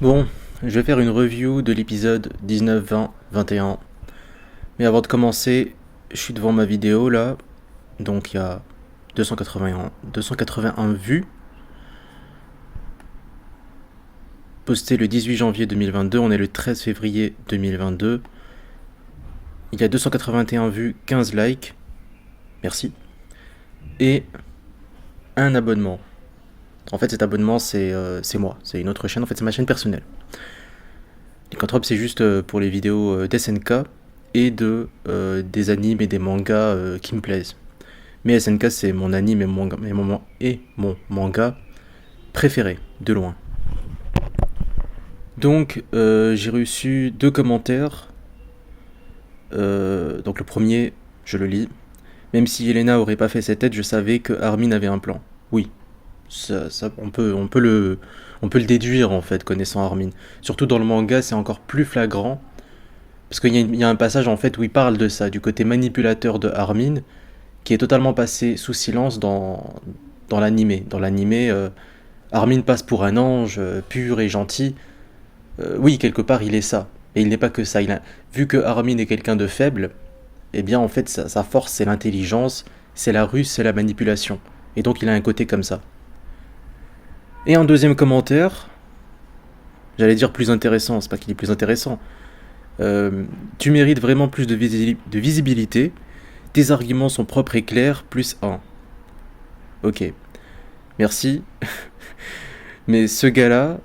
Bon, je vais faire une review de l'épisode 19, 20, 21. Mais avant de commencer, je suis devant ma vidéo là. Donc il y a 281 vues. Postée le 18 janvier 2022. On est le 13 février 2022. Il y a 281 vues, 15 likes. Merci. Et un abonnement. En fait, cet abonnement, c'est moi. C'est une autre chaîne. En fait, c'est ma chaîne personnelle. Lycanthrope, c'est juste pour les vidéos d'SNK et des animes et des mangas qui me plaisent. Mais SNK, c'est mon anime et mon manga préféré, de loin. Donc, j'ai reçu deux commentaires. Donc, le premier, je le lis. Même si Elena aurait pas fait cette tête, je savais que Armin avait un plan. Oui, on peut le déduire en fait, connaissant Armin. Surtout dans le manga, c'est encore plus flagrant. Parce qu'il y a un passage en fait où il parle de ça, du côté manipulateur de Armin, qui est totalement passé sous silence dans l'animé. Dans l'animé, Armin passe pour un ange pur et gentil. Oui, quelque part, il est ça. Et il n'est pas que ça. Vu que Armin est quelqu'un de faible, eh bien, en fait, sa force, c'est l'intelligence, c'est la ruse, c'est la manipulation. Et donc, il a un côté comme ça. Et un deuxième commentaire, j'allais dire plus intéressant, c'est pas qu'il est plus intéressant. Tu mérites vraiment plus de visibilité. Tes arguments sont propres et clairs, plus un. Ok, merci. Mais ce gars-là,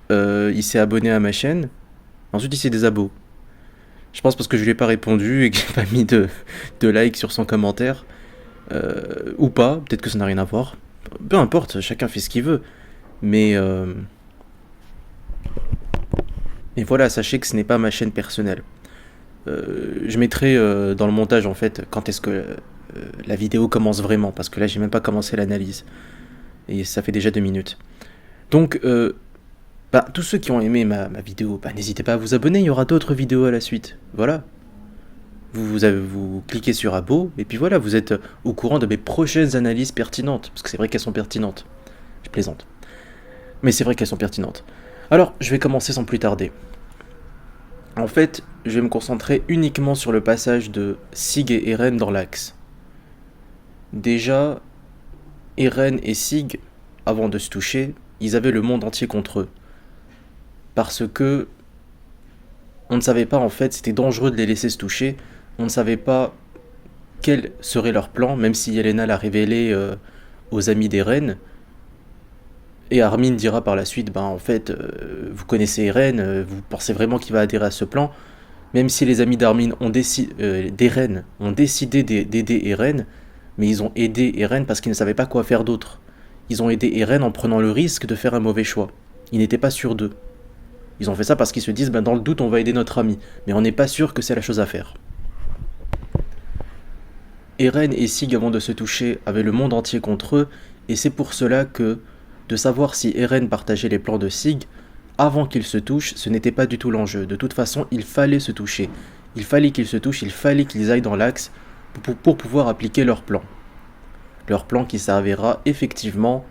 il s'est abonné à ma chaîne. Ensuite, il s'est désabonné. Je pense parce que je lui ai pas répondu et que j'ai pas mis de like sur son commentaire. Ou pas, peut-être que ça n'a rien à voir. Peu importe, chacun fait ce qu'il veut. Mais, mais voilà, sachez que ce n'est pas ma chaîne personnelle. Je mettrai dans le montage en fait quand est-ce que la vidéo commence vraiment. Parce que là, j'ai même pas commencé l'analyse. Et ça fait déjà 2 minutes. Donc, tous ceux qui ont aimé ma vidéo, n'hésitez pas à vous abonner, il y aura d'autres vidéos à la suite. Voilà. Vous cliquez sur abo, et puis voilà, vous êtes au courant de mes prochaines analyses pertinentes. Parce que c'est vrai qu'elles sont pertinentes. Je plaisante. Mais c'est vrai qu'elles sont pertinentes. Alors, je vais commencer sans plus tarder. En fait, je vais me concentrer uniquement sur le passage de Sig et Eren dans l'axe. Déjà, Eren et Sig, avant de se toucher, ils avaient le monde entier contre eux. Parce que on ne savait pas en fait, c'était dangereux de les laisser se toucher. On ne savait pas quel serait leur plan, même si Yelena l'a révélé aux amis d'Eren. Et Armin dira par la suite, en fait, vous connaissez Eren, vous pensez vraiment qu'il va adhérer à ce plan. Même si les amis d'Eren ont décidé d'aider Eren, mais ils ont aidé Eren parce qu'ils ne savaient pas quoi faire d'autre. Ils ont aidé Eren en prenant le risque de faire un mauvais choix. Ils n'étaient pas sûrs d'eux. Ils ont fait ça parce qu'ils se disent, dans le doute, on va aider notre ami. Mais on n'est pas sûr que c'est la chose à faire. Eren et Sig, avant de se toucher, avaient le monde entier contre eux, et c'est pour cela que, de savoir si Eren partageait les plans de Sig, avant qu'ils se touchent, ce n'était pas du tout l'enjeu. De toute façon, il fallait se toucher. Il fallait qu'ils se touchent, il fallait qu'ils aillent dans l'axe pour pouvoir appliquer leur plan. Leur plan qui s'avérera effectivement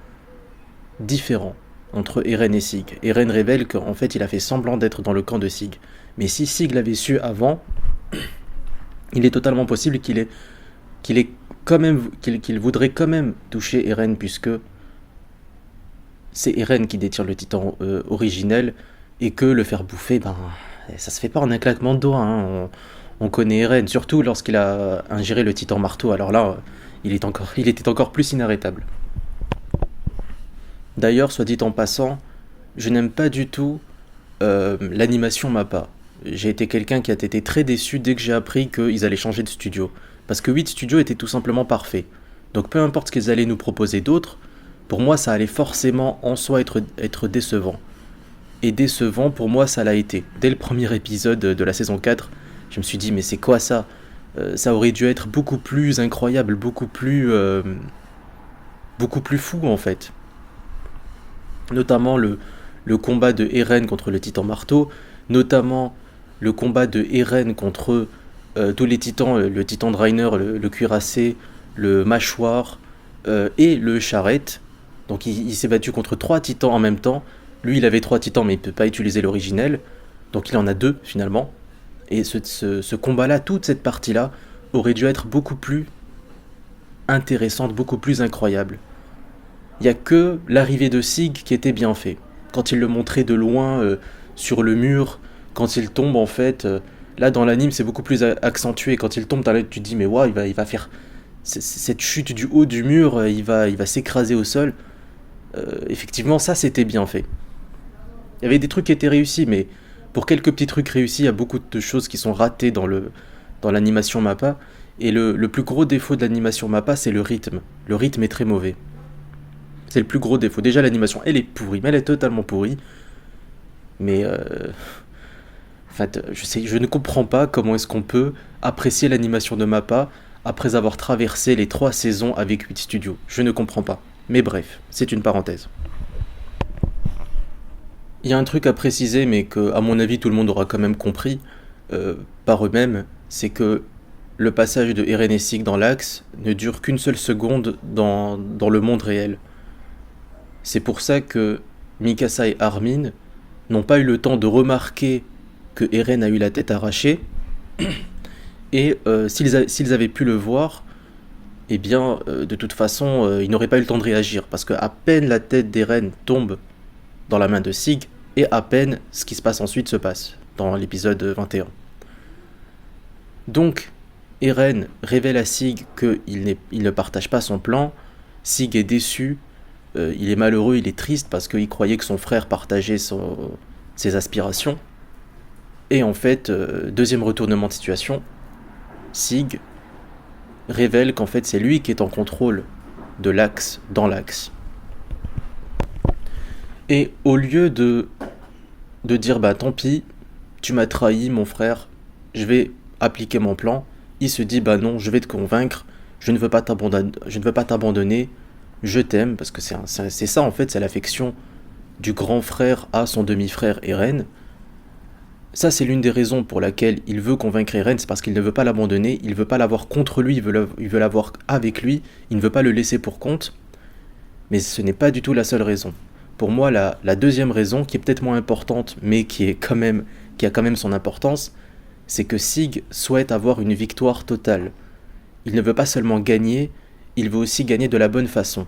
différent entre Eren et Sig. Eren révèle qu'en fait il a fait semblant d'être dans le camp de Sig. Mais si Sig l'avait su avant, il est totalement possible qu'il voudrait quand même toucher Eren, puisque c'est Eren qui détient le titan originel, et que le faire bouffer, ça se fait pas en un claquement de doigts. On connaît Eren, surtout lorsqu'il a ingéré le titan marteau. Alors là, il était encore plus inarrêtable. D'ailleurs, soit dit en passant, je n'aime pas du tout l'animation MAPPA. J'ai été quelqu'un qui a été très déçu dès que j'ai appris qu'ils allaient changer de studio. Parce que 8 studios était tout simplement parfait. Donc peu importe ce qu'ils allaient nous proposer d'autre, pour moi ça allait forcément en soi être décevant. Et décevant, pour moi ça l'a été. Dès le premier épisode de la saison 4, je me suis dit mais c'est quoi ça Ça aurait dû être beaucoup plus incroyable, beaucoup plus fou en fait. Notamment le combat de Eren contre le titan marteau, notamment le combat de Eren contre tous les titans, le titan de Reiner, le cuirassé, le mâchoire et le charrette. Donc il s'est battu contre 3 titans en même temps. Lui, il avait 3 titans, mais il peut pas utiliser l'originel, donc il en a 2 finalement. Et ce combat-là, toute cette partie-là, aurait dû être beaucoup plus intéressante, beaucoup plus incroyable. Il y a que l'arrivée de Sig qui était bien fait. Quand il le montrait de loin sur le mur, quand il tombe en fait, là dans l'anime c'est beaucoup plus accentué. Quand il tombe, tu te dis mais waouh, il va faire cette chute du haut du mur, il va s'écraser au sol. Effectivement, ça c'était bien fait. Il y avait des trucs qui étaient réussis, mais pour quelques petits trucs réussis, il y a beaucoup de choses qui sont ratées dans l'animation Mappa. Et le plus gros défaut de l'animation Mappa, c'est le rythme. Le rythme est très mauvais. C'est le plus gros défaut. Déjà, l'animation, elle est pourrie, mais elle est totalement pourrie. Mais, en fait, je ne comprends pas comment est-ce qu'on peut apprécier l'animation de Mappa après avoir traversé les 3 saisons avec 8 studios. Je ne comprends pas. Mais bref, c'est une parenthèse. Il y a un truc à préciser, mais que, à mon avis, tout le monde aura quand même compris par eux-mêmes, c'est que le passage de Eren et Sig dans l'axe ne dure qu'une seule seconde dans le monde réel. C'est pour ça que Mikasa et Armin n'ont pas eu le temps de remarquer que Eren a eu la tête arrachée, et s'ils avaient pu le voir, eh bien, de toute façon, ils n'auraient pas eu le temps de réagir, parce que à peine la tête d'Eren tombe dans la main de Sig, et à peine ce qui se passe ensuite se passe, dans l'épisode 21. Donc, Eren révèle à Sig qu'il ne partage pas son plan. Sig est déçu, il est malheureux, il est triste parce qu'il croyait que son frère partageait ses aspirations. Et en fait, deuxième retournement de situation, Sig révèle qu'en fait c'est lui qui est en contrôle de l'axe dans l'axe. Et au lieu de dire bah tant pis, tu m'as trahi mon frère, je vais appliquer mon plan, il se dit bah non, je vais te convaincre, je ne veux pas t'abandonner, je t'aime, parce que c'est ça en fait, c'est l'affection du grand frère à son demi-frère Eren. Ça c'est l'une des raisons pour laquelle il veut convaincre Eren, c'est parce qu'il ne veut pas l'abandonner, il veut pas l'avoir contre lui, il veut l'avoir avec lui, il ne veut pas le laisser pour compte, mais ce n'est pas du tout la seule raison. Pour moi, la deuxième raison, qui est peut-être moins importante, mais qui a quand même son importance, c'est que Sig souhaite avoir une victoire totale. Il ne veut pas seulement gagner, il veut aussi gagner de la bonne façon.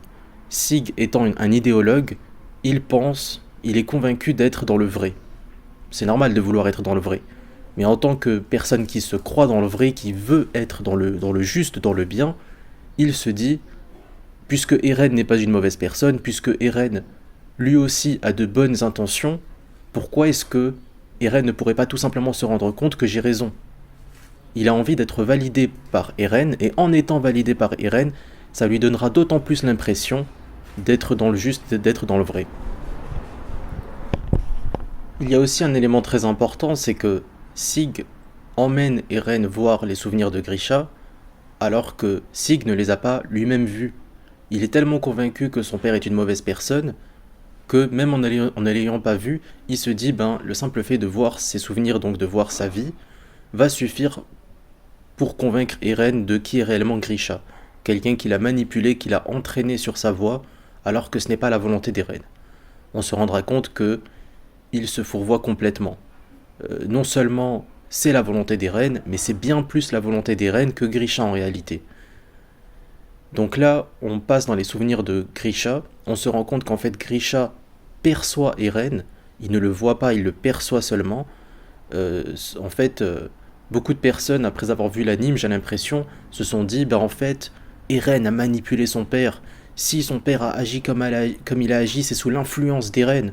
Sig étant un idéologue, il est convaincu d'être dans le vrai. C'est normal de vouloir être dans le vrai. Mais en tant que personne qui se croit dans le vrai, qui veut être dans le juste, dans le bien, il se dit, puisque Eren n'est pas une mauvaise personne, puisque Eren lui aussi a de bonnes intentions, pourquoi est-ce que Eren ne pourrait pas tout simplement se rendre compte que j'ai raison? Il a envie d'être validé par Eren, et en étant validé par Eren, ça lui donnera d'autant plus l'impression d'être dans le juste, d'être dans le vrai. Il y a aussi un élément très important, c'est que Sig emmène Eren voir les souvenirs de Grisha, alors que Sig ne les a pas lui-même vus. Il est tellement convaincu que son père est une mauvaise personne, que même en ne l'ayant pas vu, il se dit le simple fait de voir ses souvenirs, donc de voir sa vie, va suffire pour convaincre Eren de qui est réellement Grisha, quelqu'un qui l'a manipulé, qui l'a entraîné sur sa voie, alors que ce n'est pas la volonté d'Eren. On se rendra compte que il se fourvoie complètement. Non seulement c'est la volonté d'Eren, mais c'est bien plus la volonté d'Eren que Grisha en réalité. Donc là, on passe dans les souvenirs de Grisha, on se rend compte qu'en fait Grisha perçoit Eren, il ne le voit pas, il le perçoit seulement. Beaucoup de personnes, après avoir vu l'anime, j'ai l'impression, se sont dit, en fait, Eren a manipulé son père. Si son père a agi comme il a agi, c'est sous l'influence d'Eren.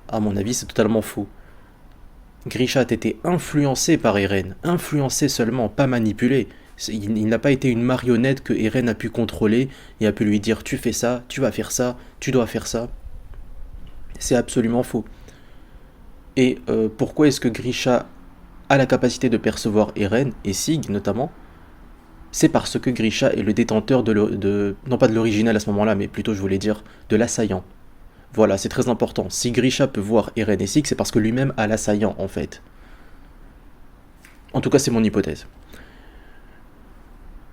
À mon avis, c'est totalement faux. Grisha a été influencé par Eren, influencé seulement, pas manipulé. Il n'a pas été une marionnette que Eren a pu contrôler et a pu lui dire tu fais ça, tu vas faire ça, tu dois faire ça. C'est absolument faux. Et pourquoi est-ce que Grisha a la capacité de percevoir Eren, et Sig notamment? C'est parce que Grisha est le détenteur non pas de l'original à ce moment-là, mais plutôt je voulais dire de l'assaillant. Voilà, c'est très important. Si Grisha peut voir Eren et Sig, c'est parce que lui-même a l'assaillant en fait. En tout cas, c'est mon hypothèse.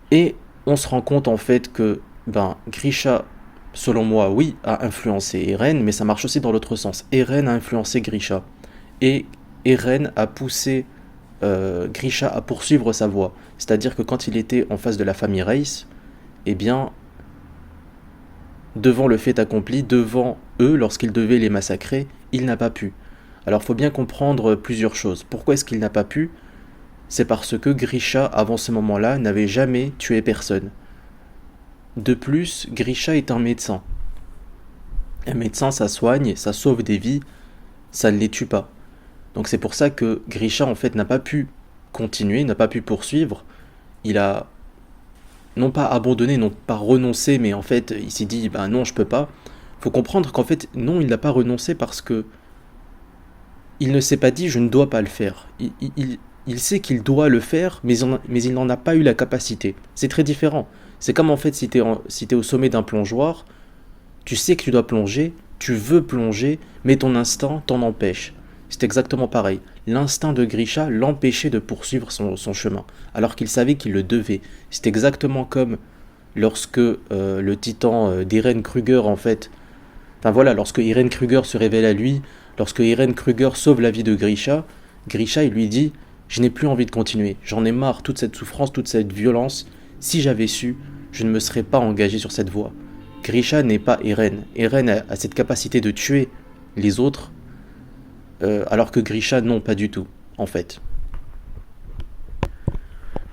Et on se rend compte en fait que Grisha selon moi, oui, a influencé Eren, mais ça marche aussi dans l'autre sens. Eren a influencé Grisha. Et Eren a poussé Grisha à poursuivre sa voie. C'est-à-dire que quand il était en face de la famille Reiss, eh bien, devant le fait accompli, devant eux, lorsqu'il devait les massacrer, il n'a pas pu. Alors, il faut bien comprendre plusieurs choses. Pourquoi est-ce qu'il n'a pas pu? C'est parce que Grisha, avant ce moment-là, n'avait jamais tué personne. De plus, Grisha est un médecin. Un médecin, ça soigne, ça sauve des vies, ça ne les tue pas. Donc c'est pour ça que Grisha, en fait, n'a pas pu continuer, n'a pas pu poursuivre. Il a non pas abandonné, non pas renoncé, mais en fait, il s'est dit, ben non, je peux pas. Faut comprendre qu'en fait, non, il n'a pas renoncé parce que il ne s'est pas dit, je ne dois pas le faire. Il sait qu'il doit le faire, mais il n'en a pas eu la capacité. C'est très différent. C'est comme en fait, si t'es au sommet d'un plongeoir, tu sais que tu dois plonger, tu veux plonger, mais ton instinct t'en empêche. C'est exactement pareil. L'instinct de Grisha l'empêchait de poursuivre son chemin, alors qu'il savait qu'il le devait. C'est exactement comme lorsque le titan d'Eren Kruger, en fait, enfin voilà, lorsque Eren Kruger se révèle à lui, lorsque Eren Kruger sauve la vie de Grisha, Grisha il lui dit, je n'ai plus envie de continuer, j'en ai marre, toute cette souffrance, toute cette violence, si j'avais su, je ne me serais pas engagé sur cette voie. Grisha n'est pas Eren. Eren a cette capacité de tuer les autres, alors que Grisha, non, pas du tout, en fait.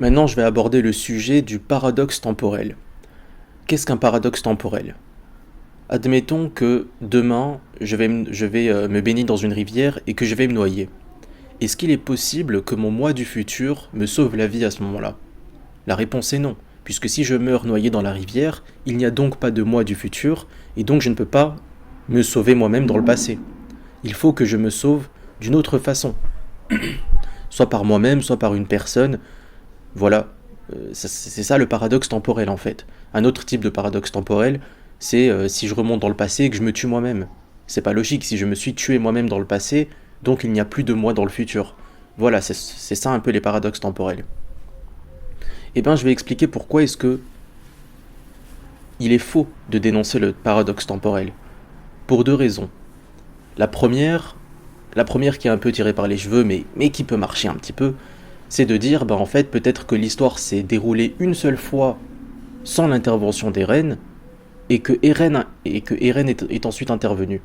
Maintenant, je vais aborder le sujet du paradoxe temporel. Qu'est-ce qu'un paradoxe temporel? Admettons que demain, je vais me baigner dans une rivière et que je vais me noyer. Est-ce qu'il est possible que mon moi du futur me sauve la vie à ce moment-là? La réponse est non, puisque si je meurs noyé dans la rivière, il n'y a donc pas de moi du futur, et donc je ne peux pas me sauver moi-même dans le passé. Il faut que je me sauve d'une autre façon, soit par moi-même, soit par une personne. Voilà, c'est ça le paradoxe temporel en fait. Un autre type de paradoxe temporel, c'est si je remonte dans le passé et que je me tue moi-même. C'est pas logique, si je me suis tué moi-même dans le passé, donc il n'y a plus de moi dans le futur. Voilà, c'est ça un peu les paradoxes temporels. Eh bien, je vais expliquer pourquoi est-ce que il est faux de dénoncer le paradoxe temporel. Pour deux raisons. La première qui est un peu tirée par les cheveux, mais qui peut marcher un petit peu, c'est de dire, en fait, peut-être que l'histoire s'est déroulée une seule fois sans l'intervention d'Eren, et que Eren est ensuite intervenu.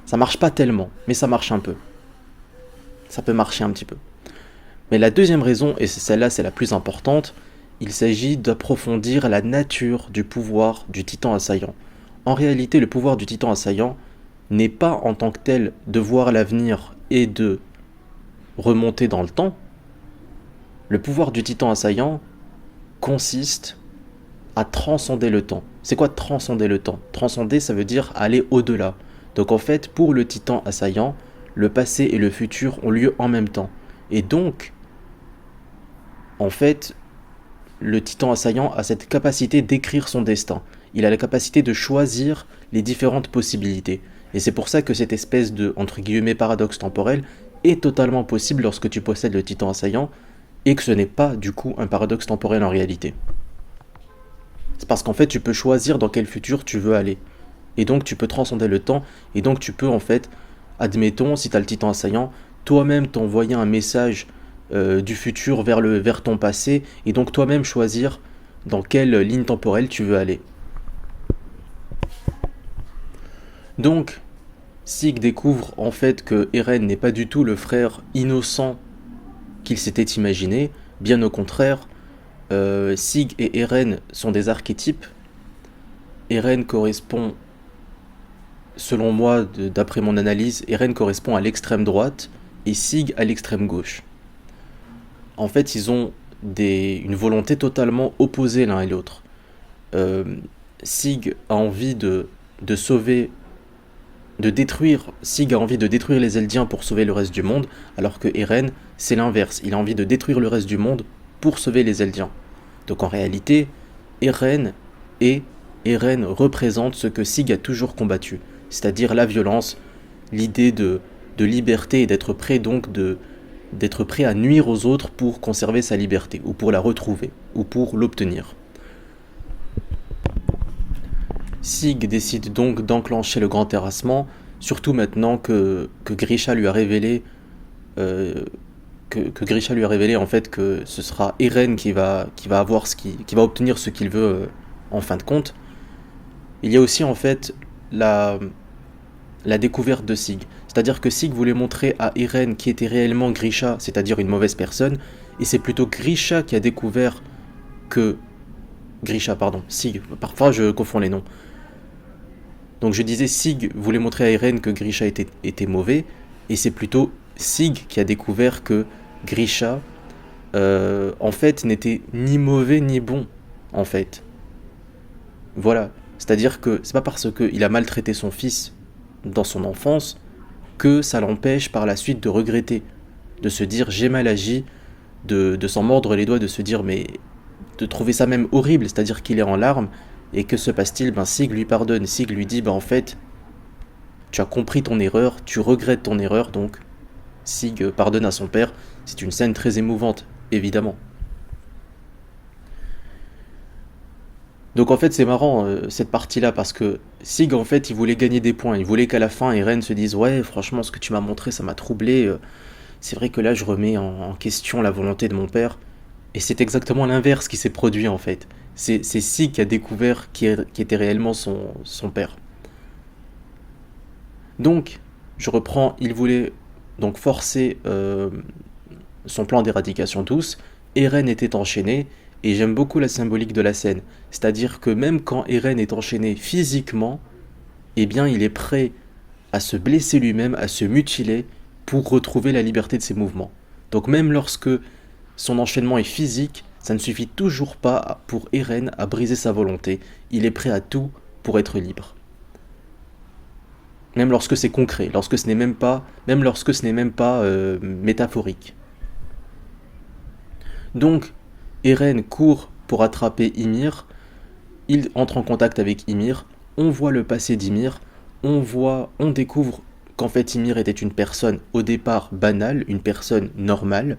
Ça marche pas tellement, mais ça marche un peu. Ça peut marcher un petit peu. Mais la deuxième raison, et celle-là c'est la plus importante, il s'agit d'approfondir la nature du pouvoir du titan assaillant. En réalité, le pouvoir du titan assaillant n'est pas en tant que tel de voir l'avenir et de remonter dans le temps. Le pouvoir du titan assaillant consiste à transcender le temps. C'est quoi transcender le temps? Transcender, ça veut dire aller au-delà. Donc en fait, pour le titan assaillant, le passé et le futur ont lieu en même temps. Et donc, en fait, le titan assaillant a cette capacité d'écrire son destin. Il a la capacité de choisir les différentes possibilités. Et c'est pour ça que cette espèce de, entre guillemets, paradoxe temporel est totalement possible lorsque tu possèdes le titan assaillant, et que ce n'est pas, du coup, un paradoxe temporel en réalité. C'est parce qu'en fait, tu peux choisir dans quel futur tu veux aller. Et donc, tu peux transcender le temps, et donc tu peux, en fait, admettons, si tu as le titan assaillant, toi-même t'envoyer un message du futur vers ton passé, et donc toi-même choisir dans quelle ligne temporelle tu veux aller. Donc, Sig découvre en fait que Eren n'est pas du tout le frère innocent qu'il s'était imaginé, bien au contraire, Sig et Eren sont des archétypes. Eren correspond, selon moi, d'après mon analyse, Eren correspond à l'extrême droite et Sig à l'extrême gauche. En fait, ils ont une volonté totalement opposée l'un et l'autre. Sig a envie de sauver, Sig a envie de détruire les Eldiens pour sauver le reste du monde, alors que Eren, c'est l'inverse. Il a envie de détruire le reste du monde pour sauver les Eldiens. Donc en réalité, Eren représente ce que Sig a toujours combattu, c'est-à-dire la violence, l'idée de liberté et d'être prêt donc d'être prêt à nuire aux autres pour conserver sa liberté, ou pour la retrouver, ou pour l'obtenir. Sig décide donc d'enclencher le grand terrassement, surtout maintenant que Grisha lui a révélé euh, que Grisha lui a révélé en fait que ce sera Eren qui va avoir qui va obtenir ce qu'il veut en fin de compte. Il y a aussi en fait la, la découverte de Sig. C'est-à-dire que Sig voulait montrer à Eren qui était réellement Grisha, c'est-à-dire une mauvaise personne, et c'est plutôt Grisha qui a découvert que... Grisha, pardon, Sig, parfois je confonds les noms. Donc je disais Sig voulait montrer à Eren que Grisha était mauvais, et c'est plutôt Sig qui a découvert que Grisha, en fait, n'était ni mauvais ni bon, en fait. Voilà. C'est-à-dire que c'est pas parce qu'il a maltraité son fils dans son enfance que ça l'empêche par la suite de regretter, de se dire j'ai mal agi, de s'en mordre les doigts, de se dire mais de trouver ça même horrible, c'est-à-dire qu'il est en larmes et que se passe-t-il? Ben Sig lui pardonne, Sig lui dit ben en fait tu as compris ton erreur, tu regrettes ton erreur donc Sig pardonne à son père. C'est une scène très émouvante évidemment. Donc en fait c'est marrant cette partie-là parce que Sig en fait il voulait gagner des points, il voulait qu'à la fin Eren se dise ouais franchement ce que tu m'as montré ça m'a troublé, c'est vrai que là je remets en question la volonté de mon père. Et c'est exactement l'inverse qui s'est produit en fait. C'est Sig qui a découvert qui était réellement son père. Donc, je reprends, il voulait donc forcer son plan d'éradication douce. Eren était enchaîné, et j'aime beaucoup la symbolique de la scène. C'est-à-dire que même quand Eren est enchaîné physiquement, eh bien il est prêt à se blesser lui-même, à se mutiler pour retrouver la liberté de ses mouvements. Donc même lorsque son enchaînement est physique, ça ne suffit toujours pas pour Eren à briser sa volonté. Il est prêt à tout pour être libre. Même lorsque c'est concret, même lorsque ce n'est même pas métaphorique. Donc, Eren court pour attraper Ymir. Il entre en contact avec Ymir. On voit le passé d'Ymir. On découvre qu'en fait Ymir était une personne au départ banale, une personne normale,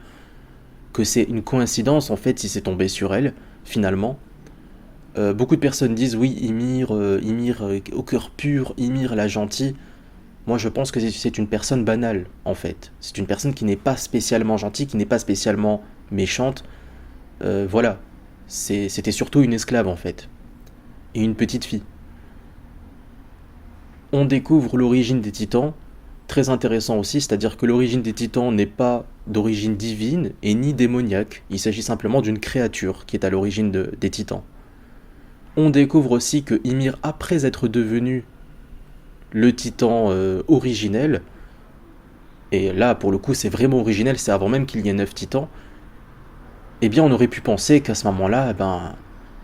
que c'est une coïncidence en fait si c'est tombé sur elle, finalement. Beaucoup de personnes disent oui, Ymir au cœur pur, Ymir la gentille. Moi je pense que c'est une personne banale en fait. C'est une personne qui n'est pas spécialement gentille, qui n'est pas spécialement méchante. Voilà. C'était surtout une esclave en fait. Et une petite fille. On découvre l'origine des titans, très intéressant aussi, c'est-à-dire que l'origine des titans n'est pas d'origine divine et ni démoniaque, il s'agit simplement d'une créature qui est à l'origine des titans. On découvre aussi que Ymir, après être devenu le titan originel, et là pour le coup c'est vraiment originel, c'est avant même qu'il y ait 9 titans, eh bien on aurait pu penser qu'à ce moment-là,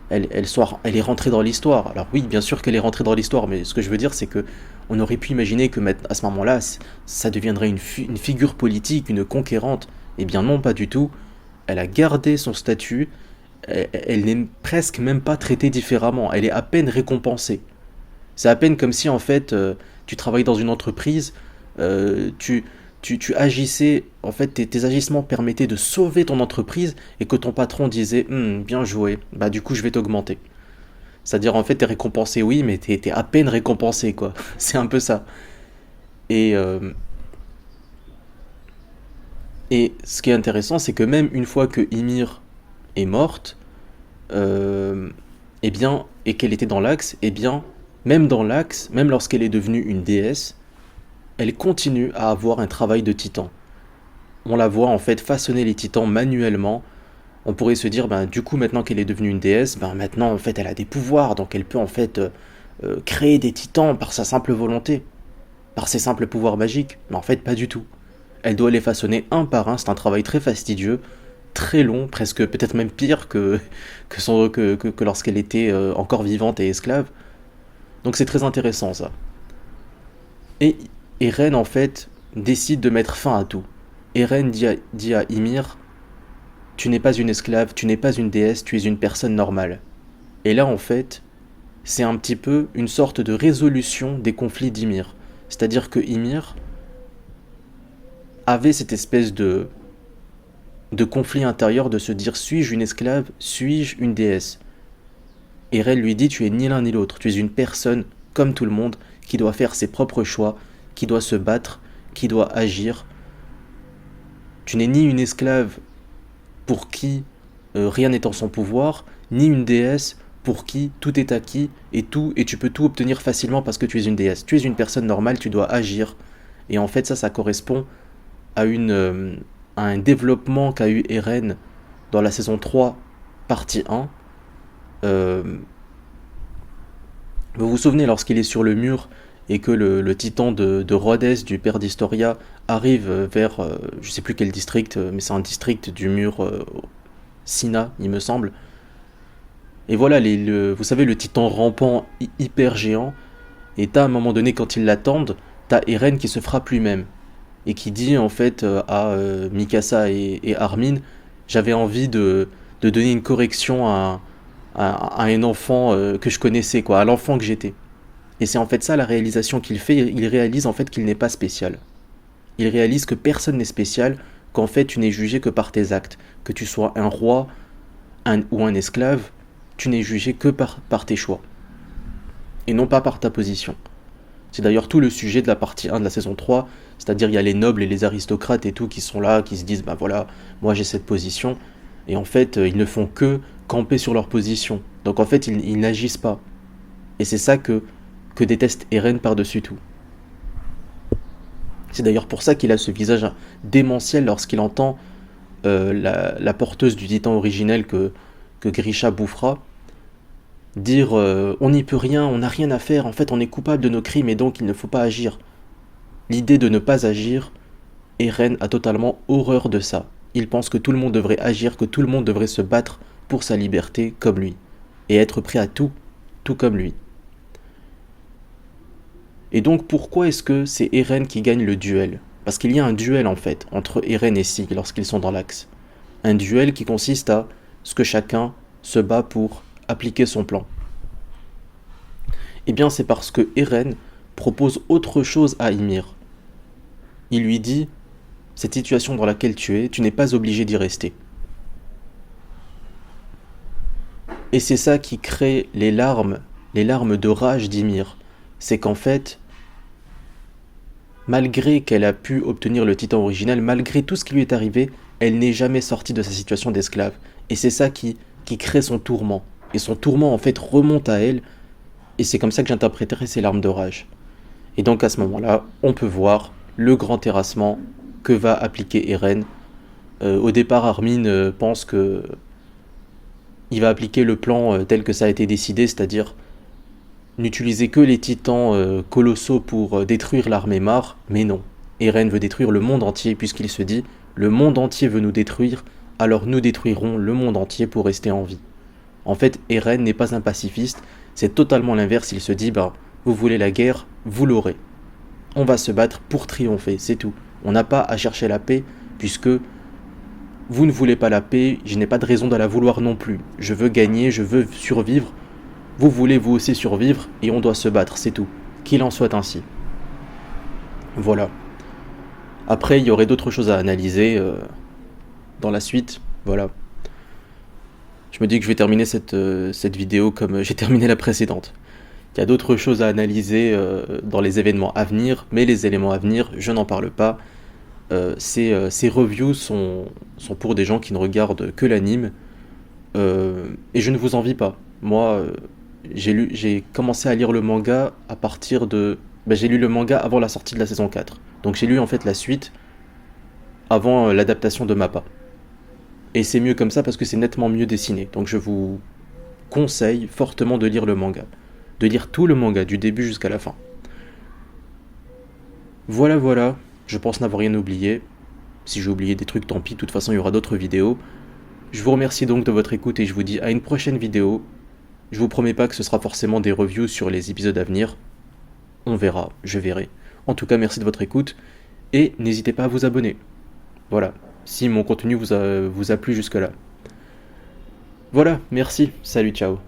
elle est rentrée dans l'histoire. Alors oui, bien sûr qu'elle est rentrée dans l'histoire, mais ce que je veux dire, c'est que on aurait pu imaginer que à ce moment-là, ça deviendrait une figure politique, une conquérante. Eh bien non, pas du tout. Elle a gardé son statut. Elle n'est presque même pas traitée différemment. Elle est à peine récompensée. C'est à peine comme si en fait tu travailles dans une entreprise, tu agissais, en fait tes agissements permettaient de sauver ton entreprise et que ton patron disait bien joué, bah du coup je vais t'augmenter. C'est-à-dire en fait t'es récompensé oui mais t'es à peine récompensé quoi. C'est un peu ça. Et, euh, et ce qui est intéressant c'est que même une fois que Ymir est morte, euh, eh bien, et qu'elle était dans l'axe, eh bien, même dans l'axe, même lorsqu'elle est devenue une déesse, elle continue à avoir un travail de titan. On la voit en fait façonner les titans manuellement. On pourrait se dire, ben, du coup, maintenant qu'elle est devenue une déesse, ben, maintenant en fait elle a des pouvoirs, donc elle peut en fait créer des titans par sa simple volonté, par ses simples pouvoirs magiques. Mais en fait, pas du tout. Elle doit les façonner un par un, c'est un travail très fastidieux, très long, presque peut-être même pire que lorsqu'elle était encore vivante et esclave. Donc c'est très intéressant ça. Et Eren en fait décide de mettre fin à tout. Eren dit à Ymir, tu n'es pas une esclave, tu n'es pas une déesse, tu es une personne normale. Et là en fait, c'est un petit peu une sorte de résolution des conflits d'Ymir. C'est-à-dire que Ymir avait cette espèce de conflit intérieur de se dire suis-je une esclave, suis-je une déesse. Eren lui dit tu es ni l'un ni l'autre, tu es une personne comme tout le monde qui doit faire ses propres choix, qui doit se battre, qui doit agir. Tu n'es ni une esclave pour qui rien n'est en son pouvoir, ni une déesse pour qui tout est acquis et tu peux tout obtenir facilement parce que tu es une déesse. Tu es une personne normale, tu dois agir. Et en fait, ça correspond à un développement qu'a eu Eren dans la saison 3, partie 1. Vous vous souvenez lorsqu'il est sur le mur et que le titan de Rhodes, du père d'Historia, arrive vers, je sais plus quel district, mais c'est un district du mur Sina, il me semble. Et voilà, vous savez, le titan rampant hyper géant. Et t'as à un moment donné, quand ils l'attendent, t'as Eren qui se frappe lui-même. Et qui dit en fait à Mikasa et Armin, j'avais envie de donner une correction à un enfant que je connaissais, quoi, à l'enfant que j'étais. Et c'est en fait ça la réalisation qu'il fait, il réalise en fait qu'il n'est pas spécial. Il réalise que personne n'est spécial, qu'en fait tu n'es jugé que par tes actes. Que tu sois un roi ou un esclave, tu n'es jugé que par tes choix. Et non pas par ta position. C'est d'ailleurs tout le sujet de la partie 1 de la saison 3, c'est-à-dire il y a les nobles et les aristocrates et tout qui sont là, qui se disent bah voilà, moi j'ai cette position, et en fait ils ne font que camper sur leur position. Donc en fait ils n'agissent pas. Et c'est ça que déteste Eren par-dessus tout. C'est d'ailleurs pour ça qu'il a ce visage démentiel lorsqu'il entend la porteuse du titan originel que Grisha bouffera dire on n'y peut rien, on n'a rien à faire, en fait on est coupable de nos crimes et donc il ne faut pas agir. L'idée de ne pas agir, Eren a totalement horreur de ça. Il pense que tout le monde devrait agir, que tout le monde devrait se battre pour sa liberté comme lui. Et être prêt à tout comme lui. Et donc pourquoi est-ce que c'est Eren qui gagne le duel? Parce qu'il y a un duel en fait entre Eren et Sig lorsqu'ils sont dans l'axe. Un duel qui consiste à ce que chacun se bat pour appliquer son plan. Eh bien c'est parce que Eren propose autre chose à Ymir. Il lui dit « Cette situation dans laquelle tu n'es pas obligé d'y rester. » Et c'est ça qui crée les larmes de rage d'Ymir. C'est qu'en fait, malgré qu'elle a pu obtenir le titan original, malgré tout ce qui lui est arrivé, elle n'est jamais sortie de sa situation d'esclave. Et c'est ça qui crée son tourment. Et son tourment, en fait, remonte à elle. Et c'est comme ça que j'interpréterai ces larmes de rage. Et donc, à ce moment-là, on peut voir le grand terrassement que va appliquer Eren. Au départ, Armin pense que il va appliquer le plan tel que ça a été décidé, c'est-à-dire n'utiliser que les titans colossaux pour détruire l'armée Mar, mais non. Eren veut détruire le monde entier puisqu'il se dit « Le monde entier veut nous détruire, alors nous détruirons le monde entier pour rester en vie. » En fait, Eren n'est pas un pacifiste, c'est totalement l'inverse, il se dit « Vous voulez la guerre, vous l'aurez. On va se battre pour triompher, c'est tout. On n'a pas à chercher la paix puisque vous ne voulez pas la paix, je n'ai pas de raison de la vouloir non plus. Je veux gagner, je veux survivre. Vous voulez vous aussi survivre et on doit se battre, c'est tout. Qu'il en soit ainsi. » Voilà. Après, il y aurait d'autres choses à analyser dans la suite. Voilà. Je me dis que je vais terminer cette vidéo comme j'ai terminé la précédente. Il y a d'autres choses à analyser dans les événements à venir, mais les éléments à venir, je n'en parle pas. Ces reviews sont pour des gens qui ne regardent que l'anime, et je ne vous envie pas. Moi, j'ai commencé à lire le manga à partir de... j'ai lu le manga avant la sortie de la saison 4. Donc j'ai lu en fait la suite avant l'adaptation de Mappa. Et c'est mieux comme ça parce que c'est nettement mieux dessiné. Donc je vous conseille fortement de lire le manga. De lire tout le manga, du début jusqu'à la fin. Voilà, je pense n'avoir rien oublié. Si j'ai oublié des trucs, tant pis, de toute façon il y aura d'autres vidéos. Je vous remercie donc de votre écoute et je vous dis à une prochaine vidéo. Je vous promets pas que ce sera forcément des reviews sur les épisodes à venir. On verra, je verrai. En tout cas, merci de votre écoute et n'hésitez pas à vous abonner. Voilà, si mon contenu vous a plu jusque-là. Voilà, merci, salut, ciao.